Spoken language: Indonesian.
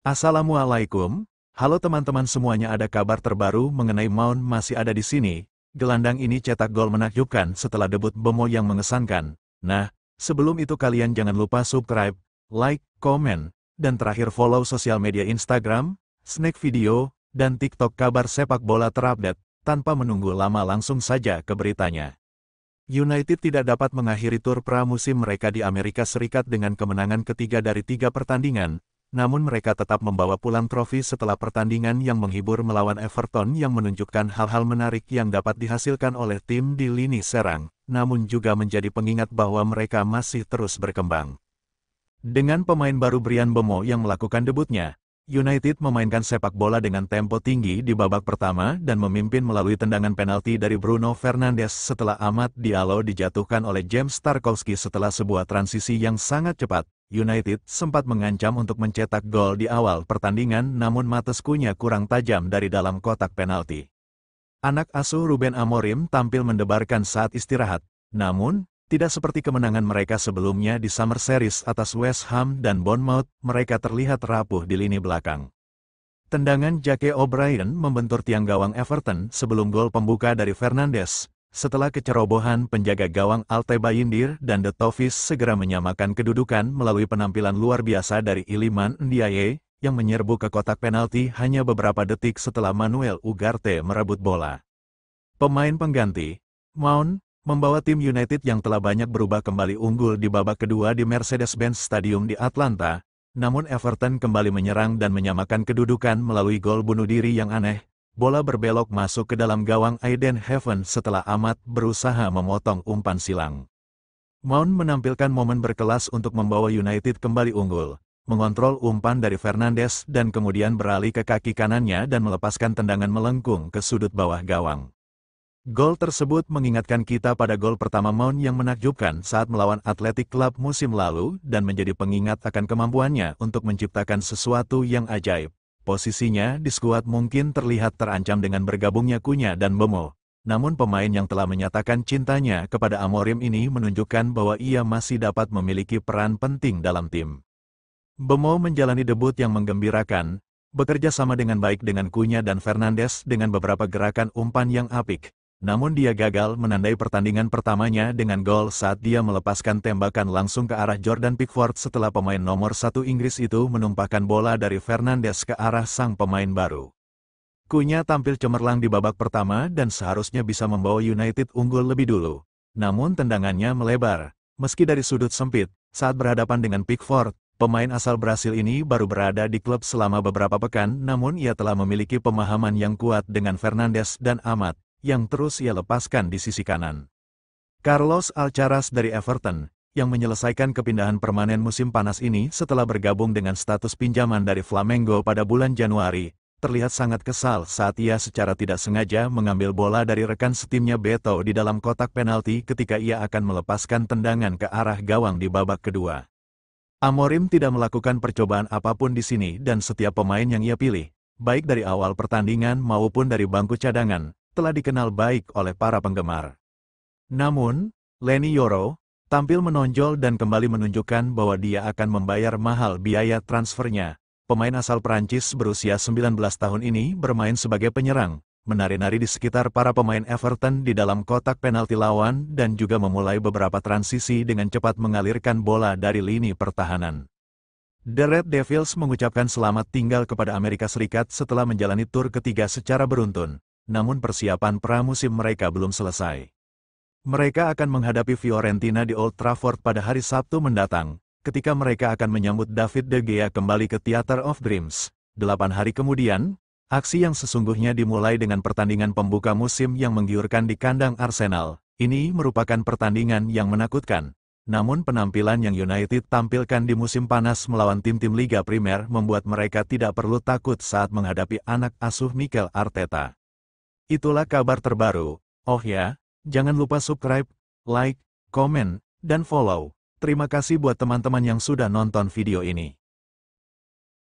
Assalamualaikum, halo teman-teman semuanya, ada kabar terbaru mengenai Mount masih ada di sini. Gelandang ini cetak gol menakjubkan setelah debut Bemo yang mengesankan. Nah, sebelum itu kalian jangan lupa subscribe, like, komen, dan terakhir follow sosial media Instagram, Snack Video, dan TikTok kabar sepak bola terupdate. Tanpa menunggu lama langsung saja ke beritanya. United tidak dapat mengakhiri tur pramusim mereka di Amerika Serikat dengan kemenangan ketiga dari 3 pertandingan. Namun mereka tetap membawa pulang trofi setelah pertandingan yang menghibur melawan Everton yang menunjukkan hal-hal menarik yang dapat dihasilkan oleh tim di lini serang, namun juga menjadi pengingat bahwa mereka masih terus berkembang. Dengan pemain baru Bryan Mbeumo yang melakukan debutnya, United memainkan sepak bola dengan tempo tinggi di babak pertama dan memimpin melalui tendangan penalti dari Bruno Fernandes setelah Amad Diallo dijatuhkan oleh James Tarkowski setelah sebuah transisi yang sangat cepat. United sempat mengancam untuk mencetak gol di awal pertandingan namun Matescunya kurang tajam dari dalam kotak penalti. Anak asuh Ruben Amorim tampil mendebarkan saat istirahat, namun, tidak seperti kemenangan mereka sebelumnya di Summer Series atas West Ham dan Bournemouth, mereka terlihat rapuh di lini belakang. Tendangan Jake O'Brien membentur tiang gawang Everton sebelum gol pembuka dari Fernandes. Setelah kecerobohan penjaga gawang Altaybaindir dan De Toffees segera menyamakan kedudukan melalui penampilan luar biasa dari Iliman Ndiaye, yang menyerbu ke kotak penalti hanya beberapa detik setelah Manuel Ugarte merebut bola. Pemain pengganti, Mount, membawa tim United yang telah banyak berubah kembali unggul di babak kedua di Mercedes-Benz Stadium di Atlanta, namun Everton kembali menyerang dan menyamakan kedudukan melalui gol bunuh diri yang aneh. Bola berbelok masuk ke dalam gawang Aiden Heaven setelah Amad berusaha memotong umpan silang. Mount menampilkan momen berkelas untuk membawa United kembali unggul, mengontrol umpan dari Fernandes dan kemudian beralih ke kaki kanannya dan melepaskan tendangan melengkung ke sudut bawah gawang. Gol tersebut mengingatkan kita pada gol pertama Mount yang menakjubkan saat melawan Athletic Club musim lalu dan menjadi pengingat akan kemampuannya untuk menciptakan sesuatu yang ajaib. Posisinya di skuad mungkin terlihat terancam dengan bergabungnya Cunha dan Mbeumo. Namun pemain yang telah menyatakan cintanya kepada Amorim ini menunjukkan bahwa ia masih dapat memiliki peran penting dalam tim. Mbeumo menjalani debut yang menggembirakan, bekerja sama dengan baik dengan Cunha dan Fernandes dengan beberapa gerakan umpan yang apik. Namun dia gagal menandai pertandingan pertamanya dengan gol saat dia melepaskan tembakan langsung ke arah Jordan Pickford setelah pemain nomor 1 Inggris itu menumpahkan bola dari Fernandes ke arah sang pemain baru. Cunha tampil cemerlang di babak pertama dan seharusnya bisa membawa United unggul lebih dulu. Namun tendangannya melebar, meski dari sudut sempit, saat berhadapan dengan Pickford. Pemain asal Brasil ini baru berada di klub selama beberapa pekan namun ia telah memiliki pemahaman yang kuat dengan Fernandes dan Amad, yang terus ia lepaskan di sisi kanan. Carlos Alcaraz dari Everton, yang menyelesaikan kepindahan permanen musim panas ini setelah bergabung dengan status pinjaman dari Flamengo pada bulan Januari, terlihat sangat kesal saat ia secara tidak sengaja mengambil bola dari rekan setimnya Beto di dalam kotak penalti ketika ia akan melepaskan tendangan ke arah gawang di babak kedua. Amorim tidak melakukan percobaan apapun di sini dan setiap pemain yang ia pilih, baik dari awal pertandingan maupun dari bangku cadangan, telah dikenal baik oleh para penggemar. Namun, Leny Yoro tampil menonjol dan kembali menunjukkan bahwa dia akan membayar mahal biaya transfernya. Pemain asal Prancis berusia 19 tahun ini bermain sebagai penyerang, menari-nari di sekitar para pemain Everton di dalam kotak penalti lawan dan juga memulai beberapa transisi dengan cepat mengalirkan bola dari lini pertahanan. The Red Devils mengucapkan selamat tinggal kepada Amerika Serikat setelah menjalani tur ketiga secara beruntun. Namun persiapan pramusim mereka belum selesai. Mereka akan menghadapi Fiorentina di Old Trafford pada hari Sabtu mendatang, ketika mereka akan menyambut David De Gea kembali ke Theatre of Dreams. 8 hari kemudian, aksi yang sesungguhnya dimulai dengan pertandingan pembuka musim yang menggiurkan di kandang Arsenal. Ini merupakan pertandingan yang menakutkan. Namun penampilan yang United tampilkan di musim panas melawan tim-tim Liga Primer membuat mereka tidak perlu takut saat menghadapi anak asuh Mikel Arteta. Itulah kabar terbaru. Oh ya, jangan lupa subscribe, like, komen, dan follow. Terima kasih buat teman-teman yang sudah nonton video ini.